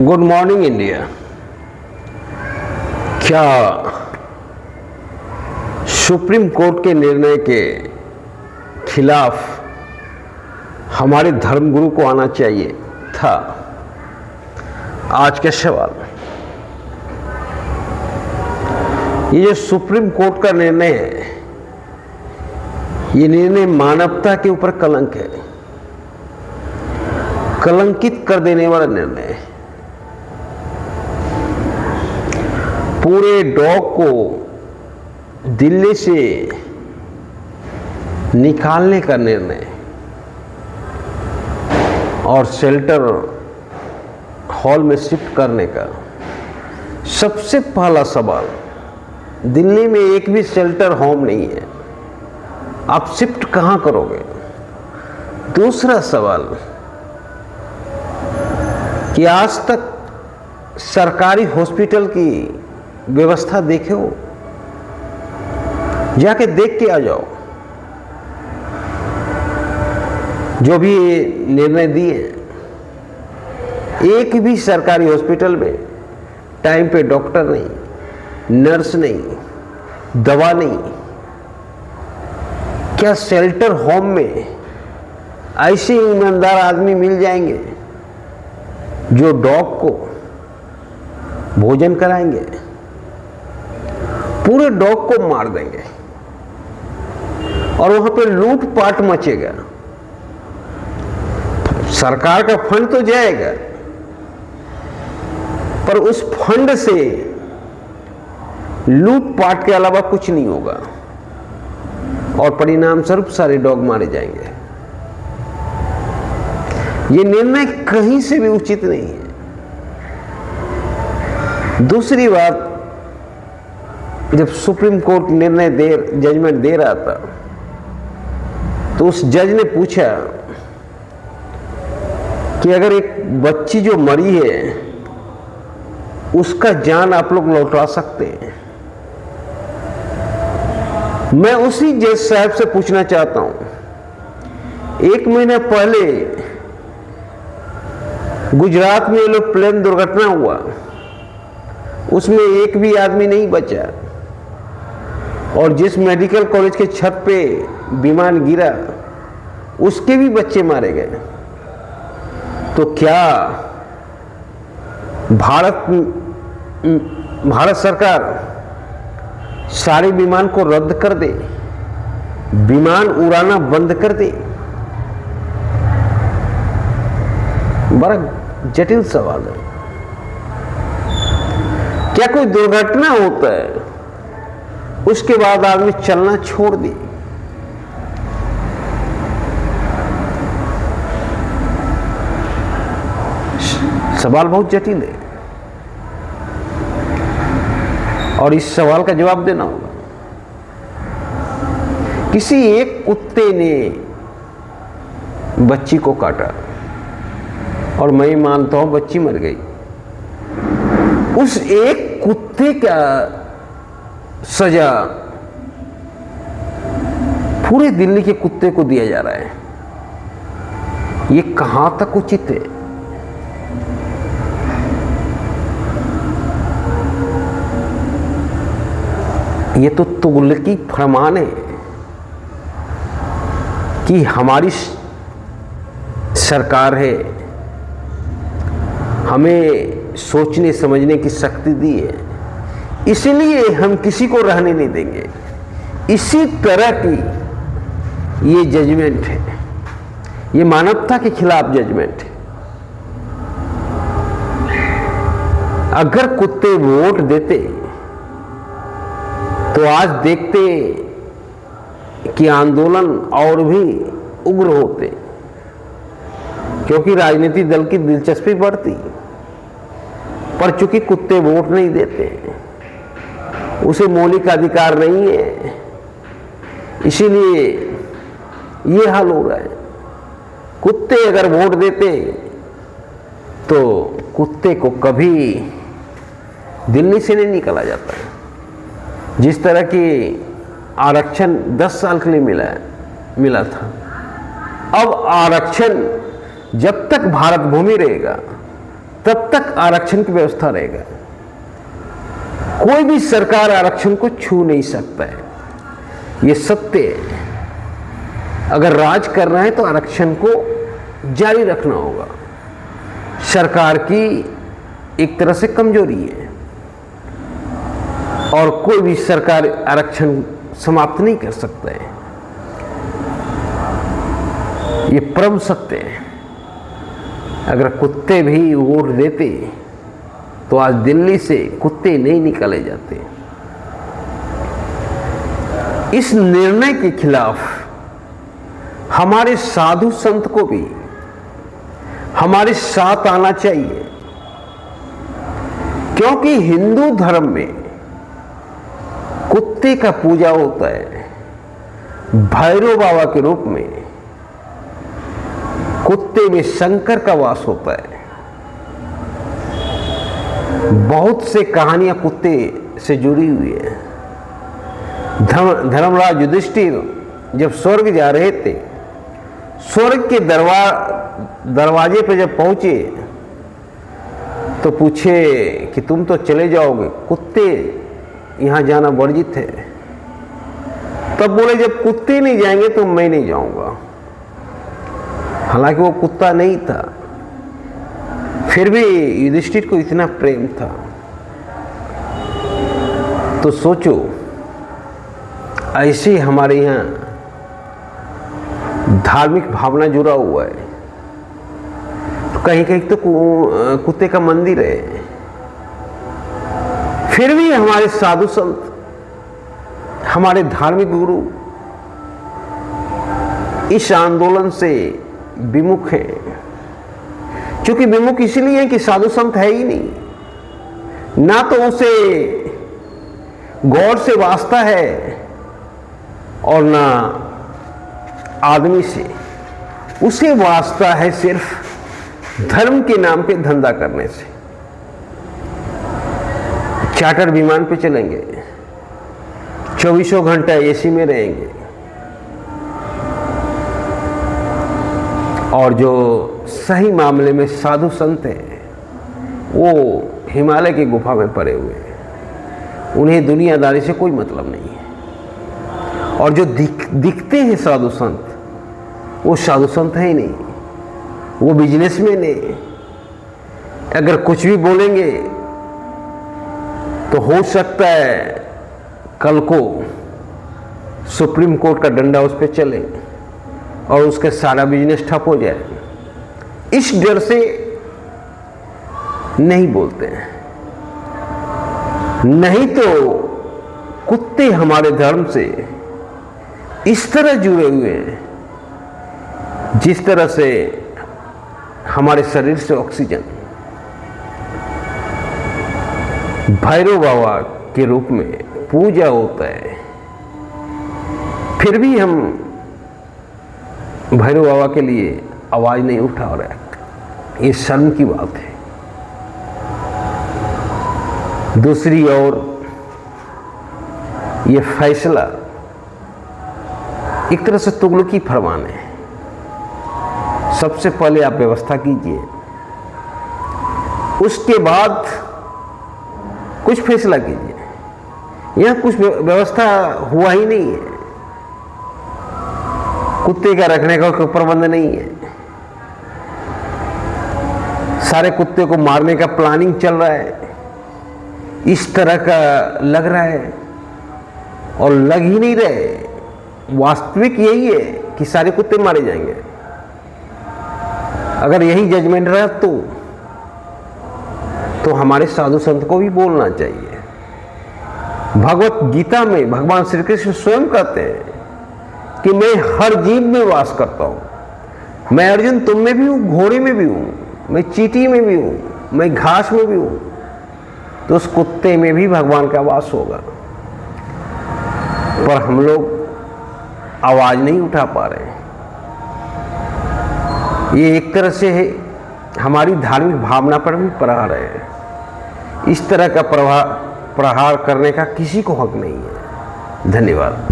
Good morning India. क्या supreme court के निर्णय के खिलाफ हमारे धर्मगुरु को आना चाहिए था? आज का सवाल। ये जो सुप्रीम कोर्ट का निर्णय है, ये निर्णय मानवता के ऊपर कलंक है, कलंकित कर देने वाला निर्णय है। पूरे डॉग को दिल्ली से निकालने का निर्णय और शेल्टर हॉल में शिफ्ट करने का। सबसे पहला सवाल, दिल्ली में एक भी शेल्टर होम नहीं है, आप शिफ्ट कहां करोगे? दूसरा सवाल कि आज तक सरकारी हॉस्पिटल की व्यवस्था देखे हो? जाके देख के आ जाओ। जो भी निर्णय दिए, एक भी सरकारी हॉस्पिटल में टाइम पे डॉक्टर नहीं, नर्स नहीं, दवा नहीं। क्या शेल्टर होम में ऐसे ईमानदार आदमी मिल जाएंगे जो डॉग को भोजन कराएंगे? पूरे डॉग को मार देंगे और वहां पे लूटपाट मचेगा। सरकार का फंड तो जाएगा, पर उस फंड से लूटपाट के अलावा कुछ नहीं होगा और परिणाम स्वरूप सारे डॉग मारे जाएंगे। ये निर्णय कहीं से भी उचित नहीं है। दूसरी बात, जब सुप्रीम कोर्ट जजमेंट दे रहा था, तो उस जज ने पूछा कि अगर एक बच्ची जो मरी है उसका जान आप लोग लौटा सकते हैं? मैं उसी जज साहब से पूछना चाहता हूं, 1 महीना पहले गुजरात में ये लोग प्लेन दुर्घटना हुआ, उसमें एक भी आदमी नहीं बचा, और जिस मेडिकल कॉलेज के छत पे विमान गिरा उसके भी बच्चे मारे गए। तो क्या भारत सरकार सारे विमान को रद्द कर दे, विमान उड़ाना बंद कर दे? बड़ा जटिल सवाल है। क्या कोई दुर्घटना होता है उसके बाद आदमी चलना छोड़ दे? सवाल बहुत जटिल है और इस सवाल का जवाब देना होगा। किसी एक कुत्ते ने बच्ची को काटा और मैं मानता हूं बच्ची मर गई। उस एक कुत्ते का सजा पूरे दिल्ली के कुत्ते को दिया जा रहा है। ये कहां तक उचित है? ये तो तुगलकी फरमान है कि हमारी सरकार है, हमें सोचने समझने की शक्ति दी है, इसलिए हम किसी को रहने नहीं देंगे। इसी तरह की ये जजमेंट है, ये मानवता के खिलाफ जजमेंट है। अगर कुत्ते वोट देते तो आज देखते कि आंदोलन और भी उग्र होते, क्योंकि राजनीतिक दल की दिलचस्पी बढ़ती। पर चूंकि कुत्ते वोट नहीं देते, उसे मौलिक अधिकार नहीं है, इसीलिए ये हाल हो रहा है। कुत्ते अगर वोट देते तो कुत्ते को कभी दिल्ली से नहीं निकाला जाता है। जिस तरह की आरक्षण 10 साल के लिए मिला था, अब आरक्षण जब तक भारत भूमि रहेगा तब तक आरक्षण की व्यवस्था रहेगा। कोई भी सरकार आरक्षण को छू नहीं सकता है, ये सत्य है। अगर राज करना है तो आरक्षण को जारी रखना होगा। सरकार की एक तरह से कमजोरी है और कोई भी सरकार आरक्षण समाप्त नहीं कर सकता है, ये परम सत्य है। अगर कुत्ते भी वोट देते तो आज दिल्ली से कुत्ते नहीं निकाले जाते। इस निर्णय के खिलाफ हमारे साधु संत को भी हमारे साथ आना चाहिए, क्योंकि हिंदू धर्म में कुत्ते का पूजा होता है भैरव बाबा के रूप में। कुत्ते में शंकर का वास होता है। बहुत से कहानियां कुत्ते से जुड़ी हुई है। धर्मराज युधिष्ठिर जब स्वर्ग जा रहे थे, स्वर्ग के दरवाजे पे जब पहुंचे तो पूछे कि तुम तो चले जाओगे, कुत्ते यहां जाना वर्जित है। तब बोले जब कुत्ते नहीं जाएंगे तो मैं नहीं जाऊंगा। हालांकि वो कुत्ता नहीं था, फिर भी युधिष्ठिर को इतना प्रेम था। तो सोचो, ऐसे हमारे यहाँ धार्मिक भावना जुड़ा हुआ है। तो कहीं कहीं तो कुत्ते का मंदिर है, फिर भी हमारे साधु संत, हमारे धार्मिक गुरु इस आंदोलन से विमुख है। क्योंकि विमुख इसलिए है कि साधु संत है ही नहीं, ना तो उसे गौर से वास्ता है और ना आदमी से। उसे वास्ता है सिर्फ धर्म के नाम पे धंधा करने से। चार्टर विमान पे चलेंगे, 24 घंटा एसी में रहेंगे, और जो सही मामले में साधु संत हैं वो हिमालय की गुफा में पड़े हुए हैं। उन्हें दुनियादारी से कोई मतलब नहीं है। और जो दिखते हैं साधु संत, वो साधु संत है ही नहीं, वो बिजनेसमैन है। अगर कुछ भी बोलेंगे तो हो सकता है कल को सुप्रीम कोर्ट का डंडा उस पर चले और उसका सारा बिजनेस ठप हो जाए। इस डर से नहीं बोलते हैं। नहीं तो कुत्ते हमारे धर्म से इस तरह जुड़े हुए हैं जिस तरह से हमारे शरीर से ऑक्सीजन। भैरव बाबा के रूप में पूजा होता है, फिर भी हम भैरव बाबा के लिए आवाज नहीं उठा रहे हैं। ये शर्म की बात है। दूसरी ओर ये फैसला एक तरह से तुगलकी फरमान है। सबसे पहले आप व्यवस्था कीजिए, उसके बाद कुछ फैसला कीजिए। यहां कुछ व्यवस्था हुआ ही नहीं है। कुत्ते का रखने का कोई प्रबंध नहीं है। सारे कुत्ते को मारने का प्लानिंग चल रहा है, इस तरह का लग रहा है, और लग ही नहीं रहे। वास्तविक यही है कि सारे कुत्ते मारे जाएंगे। अगर यही जजमेंट रहा तो हमारे साधु संत को भी बोलना चाहिए। भगवत गीता में भगवान श्री कृष्ण स्वयं कहते हैं कि मैं हर जीव में वास करता हूं। मैं अर्जुन तुम में भी हूं, घोड़े में भी हूं, मैं चींटी में भी हूं, मैं घास में भी हूं। तो उस कुत्ते में भी भगवान का वास होगा। पर हम लोग आवाज नहीं उठा पा रहे। ये एक तरह से है हमारी धार्मिक भावना पर भी प्रहार है। इस तरह का प्रहार करने का किसी को हक नहीं है। धन्यवाद।